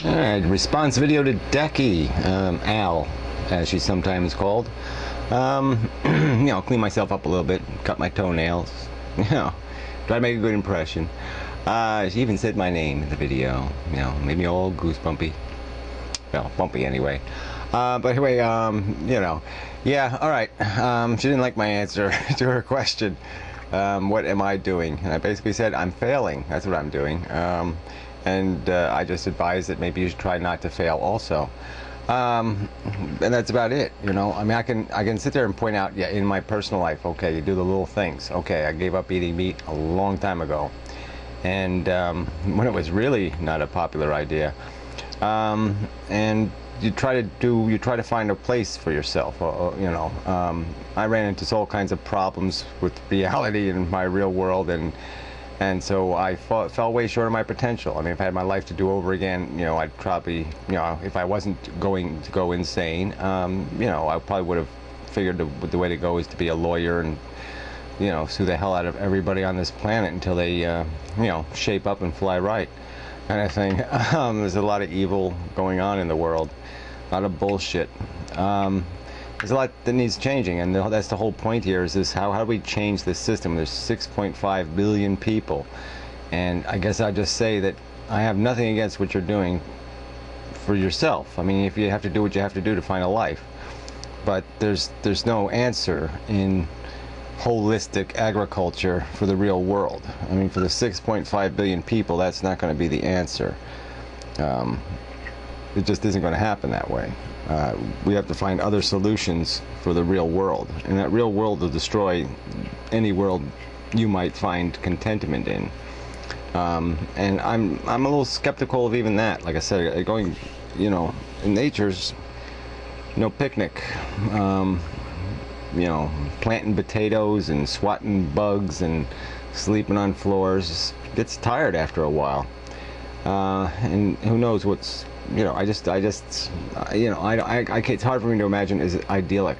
Alright, response video to Decky, Al, as she's sometimes called. Clean myself up a little bit, cut my toenails, try to make a good impression. She even said my name in the video, made me all goosebumpy. Well, bumpy anyway. But anyway, yeah, alright. She didn't like my answer to her question. What am I doing? And I basically said, I'm failing. That's what I'm doing. And I just advised that maybe you should try not to fail also. And that's about it, I mean, I can sit there and point out, yeah, in my personal life, okay, you do the little things. Okay, I gave up eating meat a long time ago. And when it was really not a popular idea. And you try to find a place for yourself. I ran into all kinds of problems with reality in my real world, and so I fell way short of my potential. I mean, if I had my life to do over again, I'd probably, if I wasn't going to go insane, I probably would have figured the way to go is to be a lawyer and, sue the hell out of everybody on this planet until they, shape up and fly right, kind of thing. There's a lot of evil going on in the world, a lot of bullshit. There's a lot that needs changing, and that's the whole point here, is this, how do we change this system? There's 6.5 billion people, and I guess I'd just say that I have nothing against what you're doing for yourself. I mean, if you have to do what you have to do to find a life, but there's no answer in holistic agriculture for the real world. I mean, for the 6.5 billion people, that's not going to be the answer. It just isn't going to happen that way. We have to find other solutions for the real world, and that real world will destroy any world you might find contentment in. And I'm a little skeptical of even that. Like I said, going, in nature's no picnic. Planting potatoes and swatting bugs and sleeping on floors gets tired after a while. And who knows what's, it's hard for me to imagine is idyllic.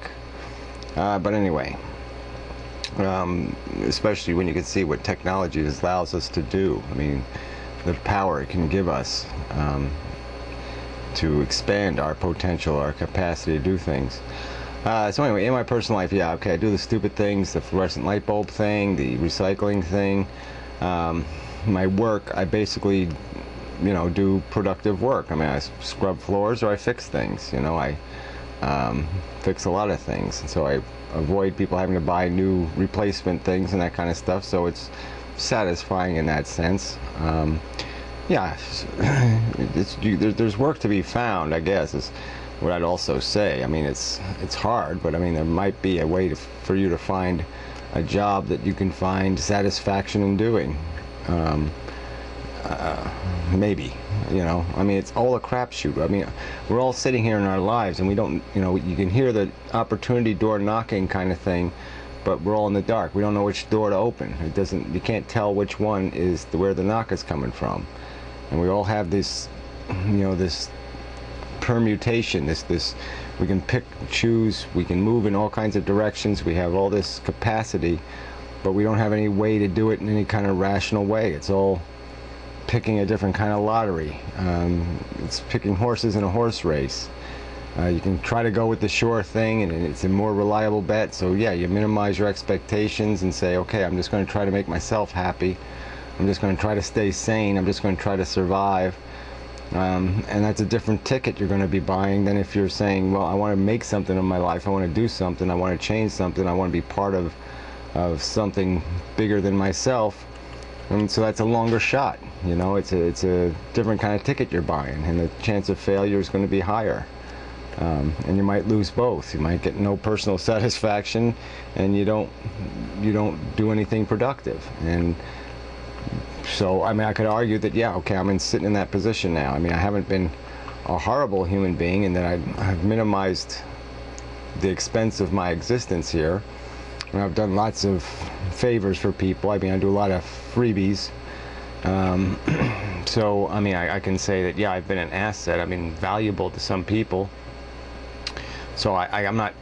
But anyway, especially when you can see what technology allows us to do. I mean, the power it can give us to expand our potential, our capacity to do things. So anyway, in my personal life, yeah, okay, I do the stupid things, the fluorescent light bulb thing, the recycling thing. My work, I basically, do productive work. I mean, I scrub floors or I fix things. I fix a lot of things. And so I avoid people having to buy new replacement things and that kind of stuff. So it's satisfying in that sense. Yeah, there's work to be found, I guess, is what I'd also say. I mean, it's hard, but I mean, there might be a way for you to find a job that you can find satisfaction in doing. Maybe, I mean, it's all a crapshoot. I mean, we're all sitting here in our lives, and we don't, you can hear the opportunity door knocking kind of thing, but we're all in the dark. We don't know which door to open. You can't tell which one is where the knock is coming from. And we all have this, this permutation, this we can pick, choose, we can move in all kinds of directions. We have all this capacity, but we don't have any way to do it in any kind of rational way. It's all picking a different kind of lottery. It's picking horses in a horse race. You can try to go with the sure thing, and it's a more reliable bet. So yeah, you minimize your expectations and say, okay, I'm just going to try to make myself happy. I'm just going to try to stay sane. I'm just going to try to survive. And that's a different ticket you're going to be buying than if you're saying, well, I want to make something of my life. I want to do something. I want to change something. I want to be part of something bigger than myself. And so that's a longer shot. It's a different kind of ticket you're buying, and the chance of failure is going to be higher. And you might lose both. You might get no personal satisfaction, and you don't do anything productive. And so, I mean, I could argue that, yeah, okay, I'm sitting in that position now. I mean, I haven't been a horrible human being, and that I've minimized the expense of my existence here. And I've done lots of favors for people. I mean, I do a lot of freebies. So, I mean, I can say that, yeah, I've been an asset. I've been valuable to some people. So I'm not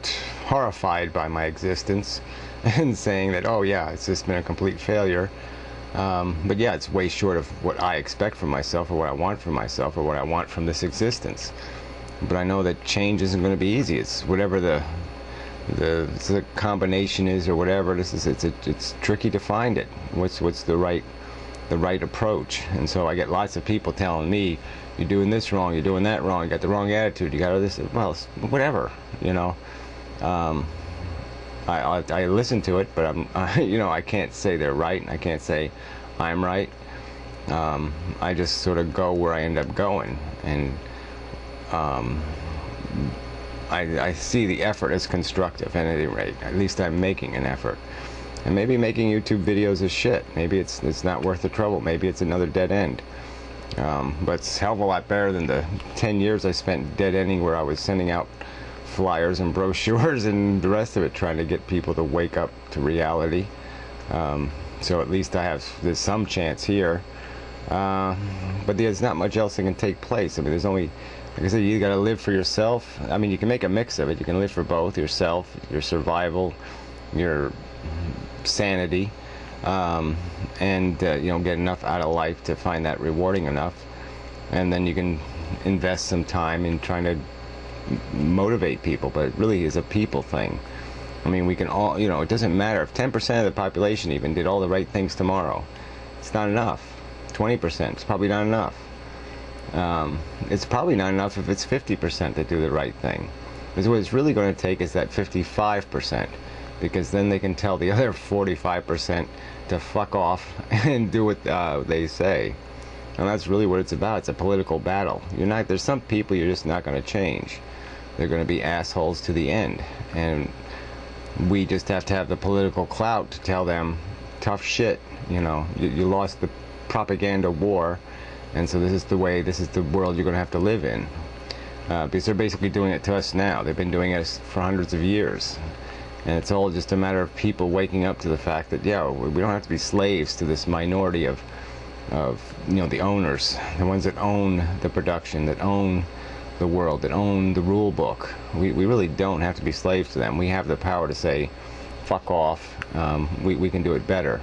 horrified by my existence and saying that, oh, yeah, it's just been a complete failure. But yeah, it's way short of what I expect from myself, or what I want from myself, or what I want from this existence. But I know that change isn't going to be easy. It's whatever the combination is, or whatever this is. It's tricky to find it. What's the right approach? And so I get lots of people telling me, "You're doing this wrong. You're doing that wrong. You got the wrong attitude. You got all this." Well, whatever, you know. I listen to it, but I can't say they're right. I can't say I'm right. I just sort of go where I end up going, and I see the effort as constructive. At any rate, at least I'm making an effort. And maybe making YouTube videos is shit. Maybe it's not worth the trouble. Maybe it's another dead end. But it's a hell of a lot better than the 10 years I spent dead ending, where I was sending out flyers and brochures and the rest of it, trying to get people to wake up to reality. So at least there's some chance here. But there's not much else that can take place. I mean, there's only, like I said, you got to live for yourself. I mean, you can make a mix of it. You can live for both: yourself, your survival, your sanity, and get enough out of life to find that rewarding enough. And then you can invest some time in trying to motivate people. But it really is a people thing. I mean, we can all, it doesn't matter if 10% of the population even did all the right things tomorrow. It's not enough. 20%, it's probably not enough. It's probably not enough if it's 50% that do the right thing. Because what it's really going to take is that 55%, because then they can tell the other 45% to fuck off and do what they say. And that's really what it's about. It's a political battle. There's some people you're just not going to change. They're going to be assholes to the end. And we just have to have the political clout to tell them, tough shit, you lost the propaganda war, and so this is the world you're going to have to live in. Because they're basically doing it to us now. They've been doing it for hundreds of years. And it's all just a matter of people waking up to the fact that, we don't have to be slaves to this minority of the owners, the ones that own the production, that own the world, that own the rule book. We really don't have to be slaves to them. We have the power to say, fuck off, we can do it better.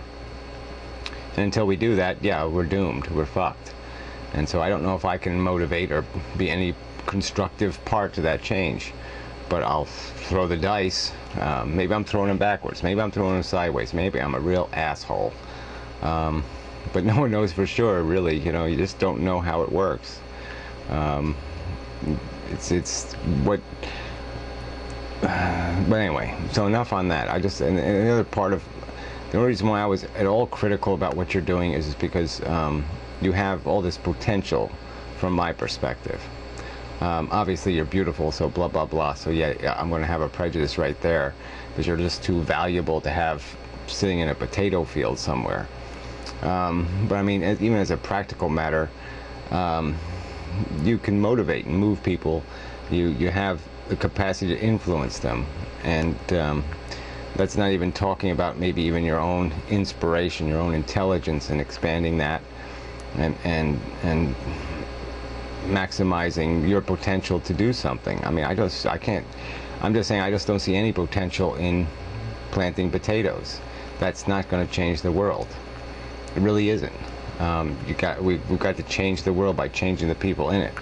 And until we do that, we're doomed, we're fucked. And so I don't know if I can motivate or be any constructive part to that change. But I'll throw the dice. Maybe I'm throwing them backwards. Maybe I'm throwing them sideways. Maybe I'm a real asshole. But no one knows for sure, really. You just don't know how it works. It's what. But anyway, so enough on that. And the other part of the only reason why I was at all critical about what you're doing is because you have all this potential, from my perspective. Obviously you're beautiful, so blah blah blah, so yeah, I'm going to have a prejudice right there, because you're just too valuable to have sitting in a potato field somewhere. But I mean, even as a practical matter, you can motivate and move people. You have the capacity to influence them, and that's not even talking about maybe even your own inspiration, your own intelligence, and expanding that, and maximizing your potential to do something. I mean, I'm just saying I just don't see any potential in planting potatoes. That's not going to change the world. It really isn't. We've got to change the world by changing the people in it.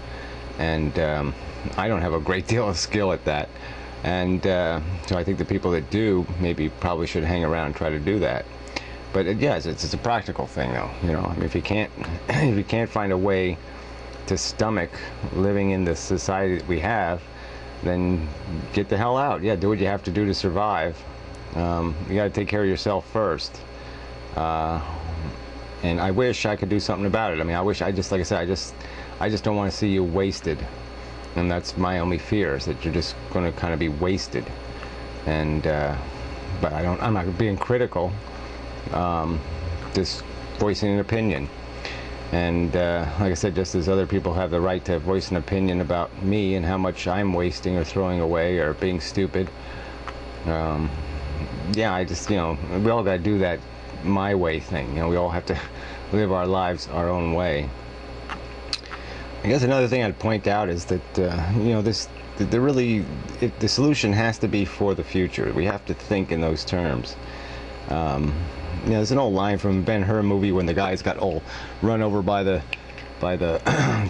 And I don't have a great deal of skill at that. And so I think the people that do probably should hang around and try to do that. But yes, it's a practical thing, though. I mean, if you can't find a way to stomach living in the society that we have, then get the hell out. Do what you have to do to survive. You got to take care of yourself first. And I wish I could do something about it. I mean, like I said, I just don't want to see you wasted. And that's my only fear, is that you're just going to kind of be wasted. And but I'm not being critical. Just voicing an opinion. And like I said, just as other people have the right to voice an opinion about me and how much I'm wasting or throwing away or being stupid, I just, we all got to do that my way thing. We all have to live our lives our own way. I guess another thing I'd point out is that, the solution has to be for the future. We have to think in those terms. You know, there's an old line from a Ben-Hur movie when the guy's got all run over by the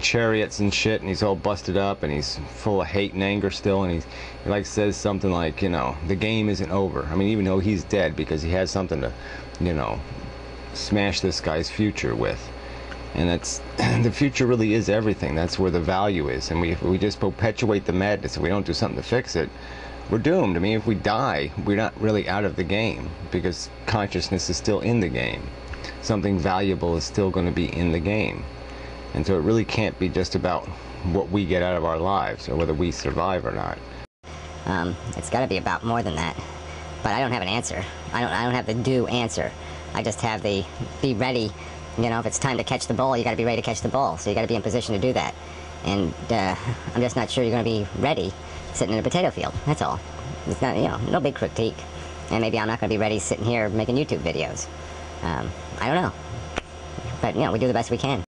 chariots and shit, and he's all busted up, and he's full of hate and anger still, and he like says something like, you know, the game isn't over. I mean, even though he's dead, because he has something to, you know, smash this guy's future with. And that's, the future really is everything. That's where the value is. And if we just perpetuate the madness, if we don't do something to fix it, we're doomed. I mean, if we die, we're not really out of the game, because consciousness is still in the game. Something valuable is still going to be in the game. And so it really can't be just about what we get out of our lives, or whether we survive or not. It's got to be about more than that. But I don't have an answer. I don't have the due answer. I just have the be ready. You know, if it's time to catch the ball, you got to be ready to catch the ball. So you got to be in position to do that. And I'm just not sure you're going to be ready sitting in a potato field. That's all. It's not, you know, no big critique. And maybe I'm not going to be ready sitting here making YouTube videos. I don't know. But, you know, we do the best we can.